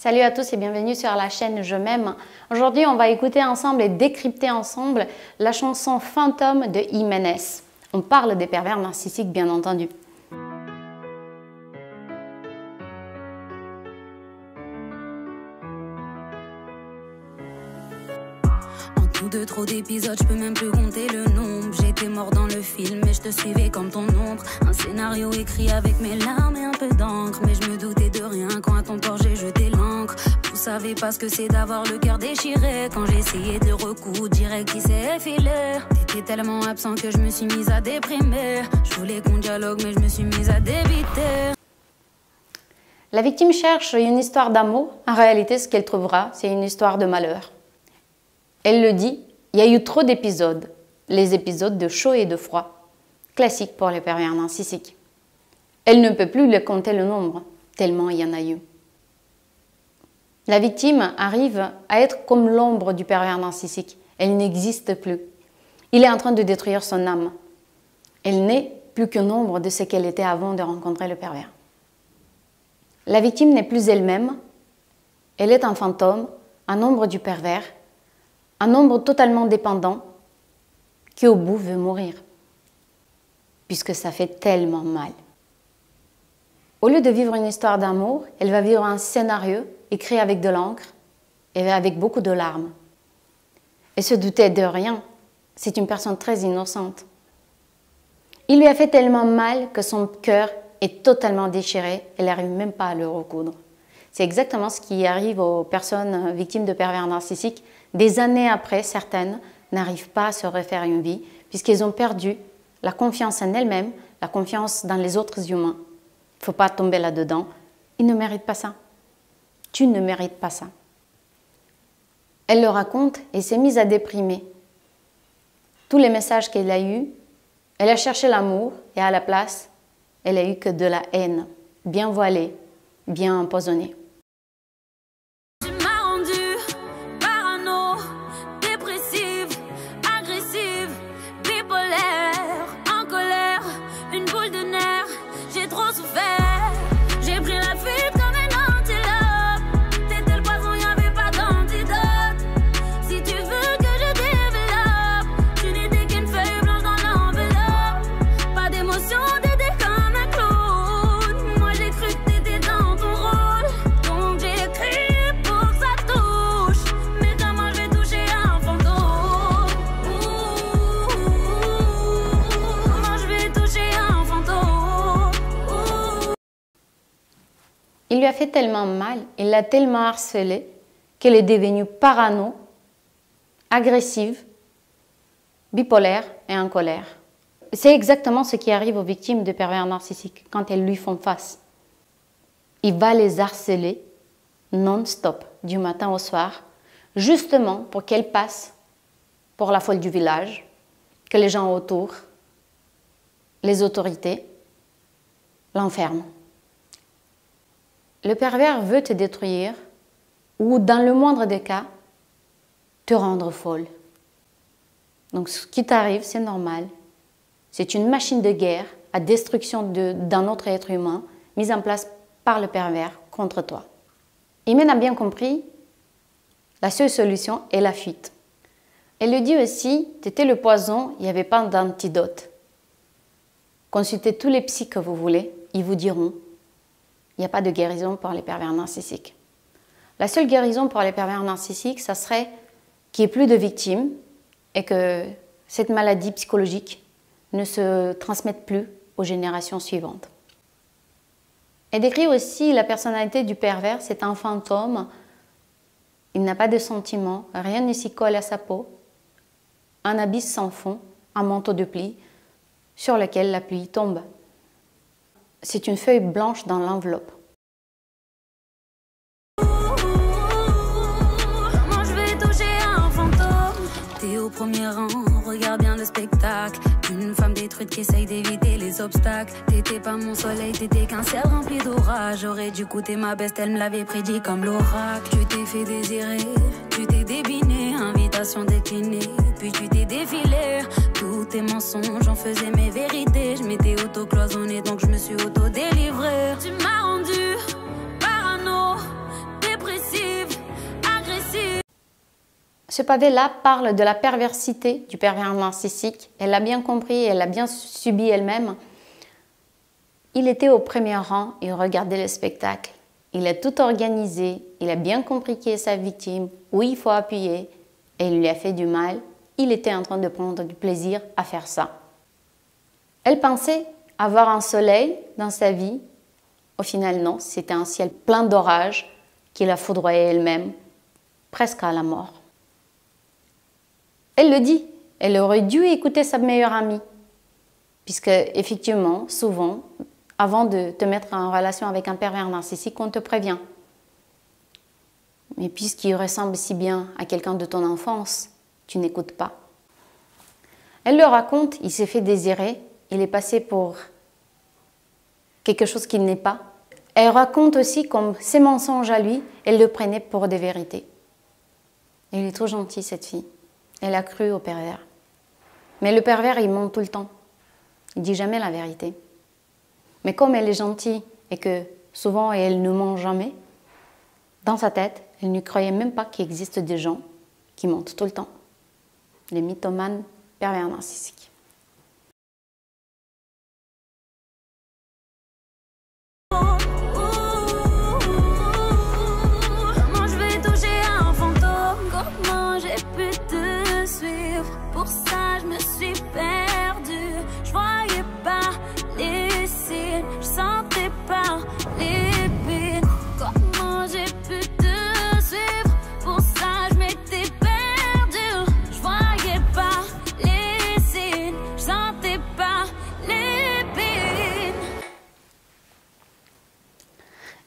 Salut à tous et bienvenue sur la chaîne Je m'aime. Aujourd'hui, on va écouter ensemble et décrypter ensemble la chanson Fantôme de Jiménez. On parle des pervers narcissiques, bien entendu. De trop d'épisodes, je peux même plus compter le nombre. J'étais mort dans le film et je te suivais comme ton ombre. Un scénario écrit avec mes larmes et un peu d'encre. Mais je me doutais de rien quand à ton port j'ai jeté l'encre. Vous savez pas ce que c'est d'avoir le cœur déchiré. Quand j'ai essayé de le recoudre, direct il s'est effilé. T'étais tellement absent que je me suis mise à déprimer. Je voulais qu'on dialogue mais je me suis mise à débiter. La victime cherche une histoire d'amour. En réalité, ce qu'elle trouvera, c'est une histoire de malheur. Elle le dit, il y a eu trop d'épisodes, les épisodes de chaud et de froid, classiques pour les pervers narcissiques. Elle ne peut plus les compter le nombre, tellement il y en a eu. La victime arrive à être comme l'ombre du pervers narcissique, elle n'existe plus. Il est en train de détruire son âme. Elle n'est plus qu'une ombre de ce qu'elle était avant de rencontrer le pervers. La victime n'est plus elle-même, elle est un fantôme, un ombre du pervers, un ombre totalement dépendant qui au bout veut mourir, puisque ça fait tellement mal. Au lieu de vivre une histoire d'amour, elle va vivre un scénario écrit avec de l'encre et avec beaucoup de larmes. Elle se doutait de rien, c'est une personne très innocente. Il lui a fait tellement mal que son cœur est totalement déchiré, elle n'arrive même pas à le recoudre. C'est exactement ce qui arrive aux personnes victimes de pervers narcissiques. Des années après, certaines n'arrivent pas à se refaire une vie puisqu'elles ont perdu la confiance en elles-mêmes, la confiance dans les autres humains. Il ne faut pas tomber là-dedans. Ils ne méritent pas ça. Tu ne mérites pas ça. Elle le raconte et s'est mise à déprimer. Tous les messages qu'elle a eus, elle a cherché l'amour et à la place, elle a eu que de la haine, bien voilée, bien empoisonnée. Il lui a fait tellement mal, il l'a tellement harcelée qu'elle est devenue parano, agressive, bipolaire et en colère. C'est exactement ce qui arrive aux victimes de pervers narcissiques quand elles lui font face. Il va les harceler non-stop, du matin au soir, justement pour qu'elle passe pour la folle du village, que les gens autour, les autorités, l'enferment. Le pervers veut te détruire ou, dans le moindre des cas, te rendre folle. Donc, ce qui t'arrive, c'est normal. C'est une machine de guerre à destruction d'un autre être humain mise en place par le pervers contre toi. Jiménez a bien compris, la seule solution est la fuite. Elle lui dit aussi, tu étais le poison, il n'y avait pas d'antidote. Consultez tous les psys que vous voulez, ils vous diront. Il n'y a pas de guérison pour les pervers narcissiques. La seule guérison pour les pervers narcissiques, ça serait qu'il n'y ait plus de victimes et que cette maladie psychologique ne se transmette plus aux générations suivantes. Elle décrit aussi la personnalité du pervers, c'est un fantôme. Il n'a pas de sentiments, rien ne s'y colle à sa peau. Un habit sans fond, un manteau de plis sur lequel la pluie tombe. C'est une feuille blanche dans l'enveloppe. Moi je vais toucher un fantôme. T'es au premier rang, regarde bien le spectacle. Une femme détruite qui essaye d'éviter les obstacles. T'étais pas mon soleil, t'étais qu'un ciel rempli d'orage. J'aurais dû coûter ma beste, elle me l'avait prédit comme l'oracle. Tu t'es fait désirer, tu t'es débiné, invitation déclinée. Puis tu t'es défilé, tous tes mensonges, j'en faisais mes vérités. Je m'étais auto-cloisonnée, donc je me suis auto-délivrée. Tu m'as rendu parano, dépressif. Ce pavé-là parle de la perversité du pervers narcissique. Elle l'a bien compris, elle l'a bien subi elle-même. Il était au premier rang, il regardait le spectacle. Il a tout organisé, il a bien compris qui est sa victime, où il faut appuyer, et il lui a fait du mal. Il était en train de prendre du plaisir à faire ça. Elle pensait avoir un soleil dans sa vie. Au final, non, c'était un ciel plein d'orages qui la foudroyait elle-même, presque à la mort. Elle le dit, elle aurait dû écouter sa meilleure amie, puisque effectivement, souvent, avant de te mettre en relation avec un pervers narcissique, on te prévient. Mais puisqu'il ressemble si bien à quelqu'un de ton enfance, tu n'écoutes pas. Elle le raconte, il s'est fait désirer, il est passé pour quelque chose qu'il n'est pas. Elle raconte aussi comme ses mensonges à lui, elle le prenait pour des vérités. Elle est trop gentille, cette fille. Elle a cru au pervers. Mais le pervers, il ment tout le temps. Il ne dit jamais la vérité. Mais comme elle est gentille et que souvent elle ne ment jamais, dans sa tête, elle ne croyait même pas qu'il existe des gens qui mentent tout le temps. Les mythomanes pervers narcissiques. Comment je vais toucher un fantôme? Comment j'ai pu te suivre? Pour ça je me suis perdue. Je voyais pas les signes, je sentais pas les pines. Comment j'ai pu te suivre? Pour ça je m'étais perdue. Je voyais pas les signes, je sentais pas les pines.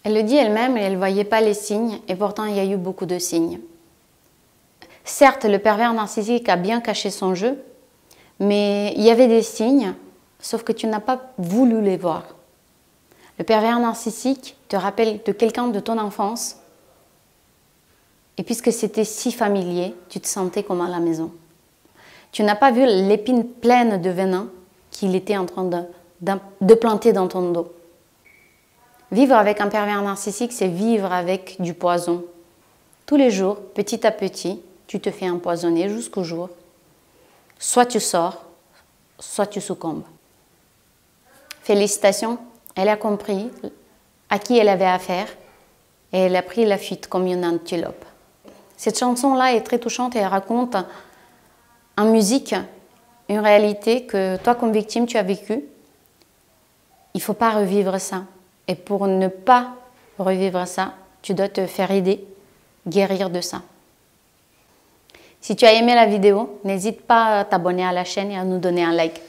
Elle le dit elle-même, elle ne voyait pas les signes, et pourtant il y a eu beaucoup de signes. Certes, le pervers narcissique a bien caché son jeu, mais il y avait des signes, sauf que tu n'as pas voulu les voir. Le pervers narcissique te rappelle de quelqu'un de ton enfance, et puisque c'était si familier, tu te sentais comme à la maison. Tu n'as pas vu l'épine pleine de venin qu'il était en train de planter dans ton dos. Vivre avec un pervers narcissique, c'est vivre avec du poison. Tous les jours, petit à petit, tu te fais empoisonner jusqu'au jour. Soit tu sors, soit tu succombes. Félicitations, elle a compris à qui elle avait affaire et elle a pris la fuite comme une antilope. Cette chanson-là est très touchante et elle raconte en musique une réalité que toi, comme victime, tu as vécue. Il ne faut pas revivre ça. Et pour ne pas revivre ça, tu dois te faire aider, guérir de ça. Si tu as aimé la vidéo, n'hésite pas à t'abonner à la chaîne et à nous donner un like.